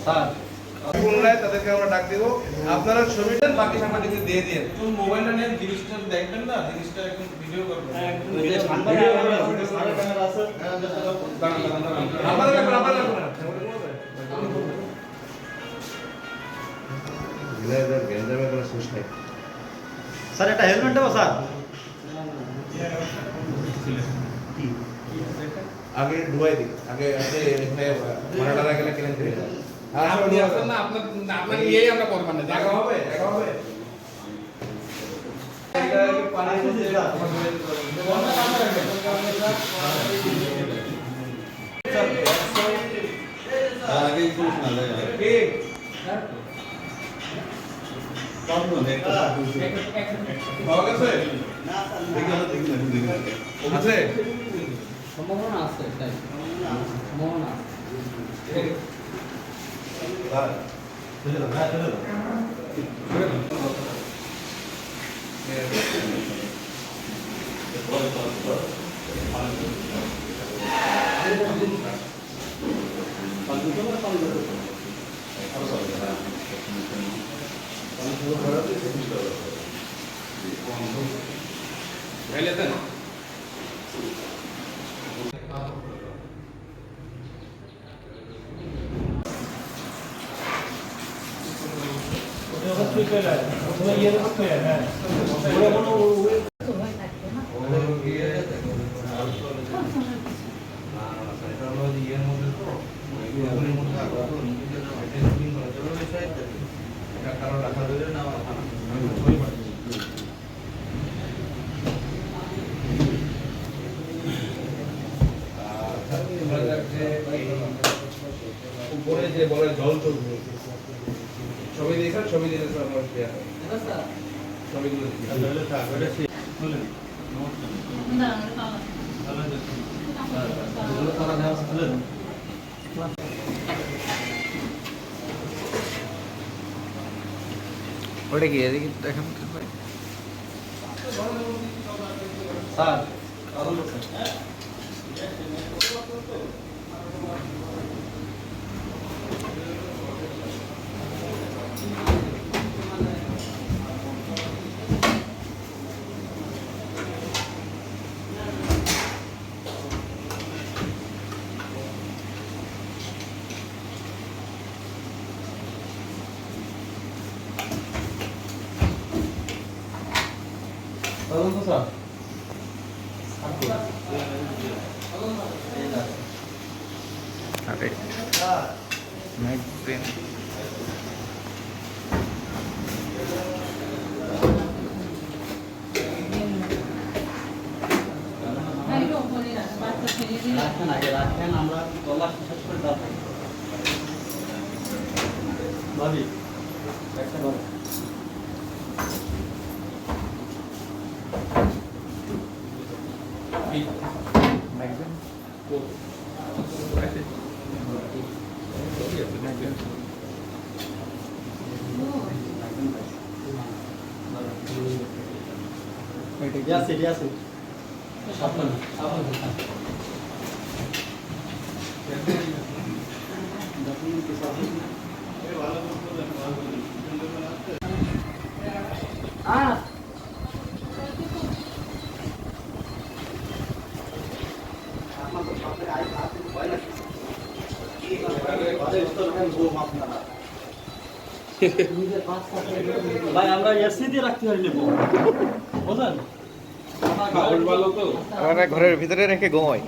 Sir পুনরায় তাদেরকে আমরা ডাক দেব, আপনারা ছবিটা বাকি সাংবাদিকদের দিয়ে দিন। মোবাইলটা নিয়ে জিনিসটা দেখবেন না, জিনিসটা একদম ভিডিও করবেন। স্যার এটা হেলমেট দেবো স্যার। আগে ডুবাই দিই, আগে এখানে মারাডারা গেলে কেলেন করে যায়। আপনি আসেন না, আপনার ইয়েই আমরা করবেন না, দেখা হবে, দেখা হবে। এটা পানি দিতে আগে একটু শোনা যায় কে পাওয়া গেছে? আছে? সম্ভাবনা আছে, তাই সম্ভাবনা আছে। উপরে যে বলে জল চলবে, ছবি দেখেন, ছবি দিলে আমার ছবিগুলো ওটা কি এদিকে দেখেন স্যার স্যার আরে ম্যাগজিন রাখেন, আগে রাখেন, আমরা গলা শেষ করে দাও ভাবি একটা ভাবি ম্যাগজিন আছে আছে সাবধানে সাবধানে ভাই আমরা এসি দিয়ে রাখতে পারি নেব বুঝলেন আমরা ঘরের ভিতরে রেখে ঘুমাই।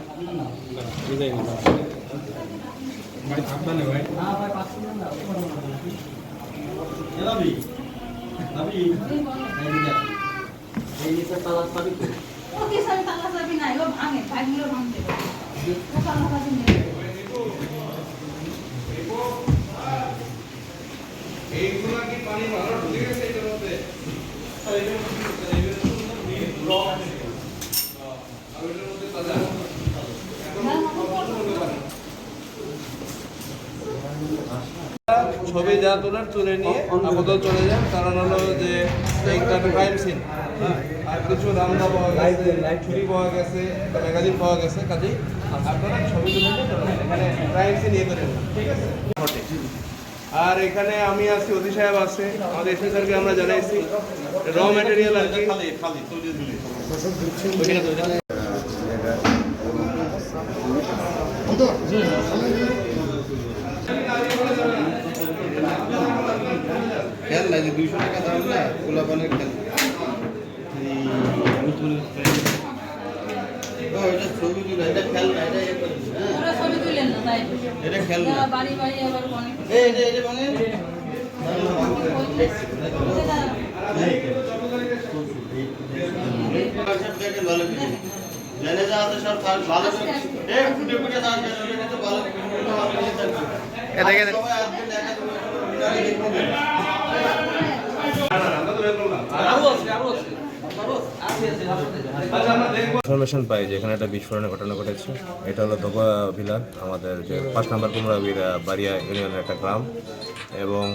এই নিচে তালা পাবি তো এইগুলা কি পানি ভালো ঢুকে গেছে এটার মধ্যে? আর এটার মধ্যে তাজা এখন ছবি যা তোলার তুলে নিয়ে আপাতত চলে যান, কারণ হলো যে এইটা ক্রাইম সিন, আর কিছু রামদা পাওয়া গেছে, ছুরি পাওয়া গেছে, ম্যাগাজিন পাওয়া গেছে, কাজেই আপনারা ছবি তুলে নিয়ে চলে যান। এখানে ক্রাইম সিন ইয়ে করেন না, ঠিক আছে? আর এখানে আমি আছি, অধি সাহেব আছে, আমাদের এসপি স্যারকে আমরা জানাইছি র ম্যাটেরিয়াল আর কি খালি খালি তৈরি দিলে খেল লাগে 200 টাকা দাম না গোলাপানের খেল এটা ছবি তুলে এটা খেল না এটা ইয়ে করে হ্যাঁ ওরা ছবি তুলেন না তাই এটা খেল না যারা বাড়ি বাড়ি আবার অনেক এটা মানে ভালো কিছু জেনে যা আছে সব ভালো এই ফুটে ফুটে দাঁড় এটা তো ভালো এদিকে ইনফরমেশন পাই যে এখানে একটা বিস্ফোরণের ঘটনা ঘটেছে। এটা হলো ধোবা ভিলা, আমাদের যে 5 নম্বর কুমড়া বাড়িয়া ইউনিয়নের একটা গ্রাম, এবং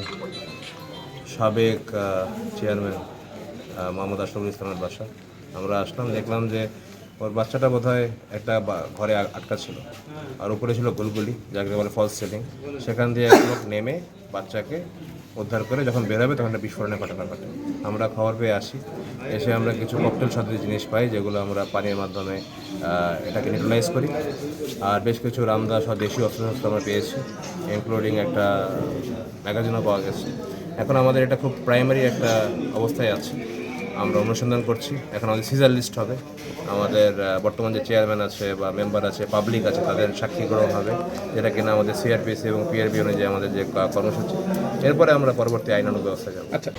সাবেক চেয়ারম্যান মোহাম্মদ আশরাফুল ইসলামের বাসা। আমরা আসলাম, দেখলাম যে ওর বাচ্চাটা বোধহয় একটা ঘরে আটকা ছিল, আর উপরে ছিল গুলগুলি, যাকে বলে ফলস সিলিং। সেখান দিয়ে এক লোক নেমে বাচ্চাকে উদ্ধার করে যখন বেরোবে তখন একটা বিস্ফোরণের ঘটনা ঘটে। আমরা খবর পেয়ে আসি, এসে আমরা কিছু ককটেল সদৃশ জিনিস পাই, যেগুলো আমরা পানির মাধ্যমে এটাকে নিউট্রালাইজ করি। আর বেশ কিছু রামদা সহ দেশীয় অস্ত্রশস্ত্র আমরা পেয়েছি, ইনক্লুডিং একটা ম্যাগাজিনও পাওয়া গেছে। এখন আমাদের এটা খুব প্রাইমারি একটা অবস্থায় আছে, আমরা অনুসন্ধান করছি। এখন আমাদের সিজার লিস্ট হবে, আমাদের বর্তমান যে চেয়ারম্যান আছে বা মেম্বার আছে, পাবলিক আছে, তাদের সাক্ষী গ্রহণ হবে, যেটা কিনা আমাদের সিআরপিসি এবং পিআরবি অনুযায়ী আমাদের যে কর্মসূচি। এরপরে আমরা পরবর্তী আইনানুগ ব্যবস্থা যাব। আচ্ছা।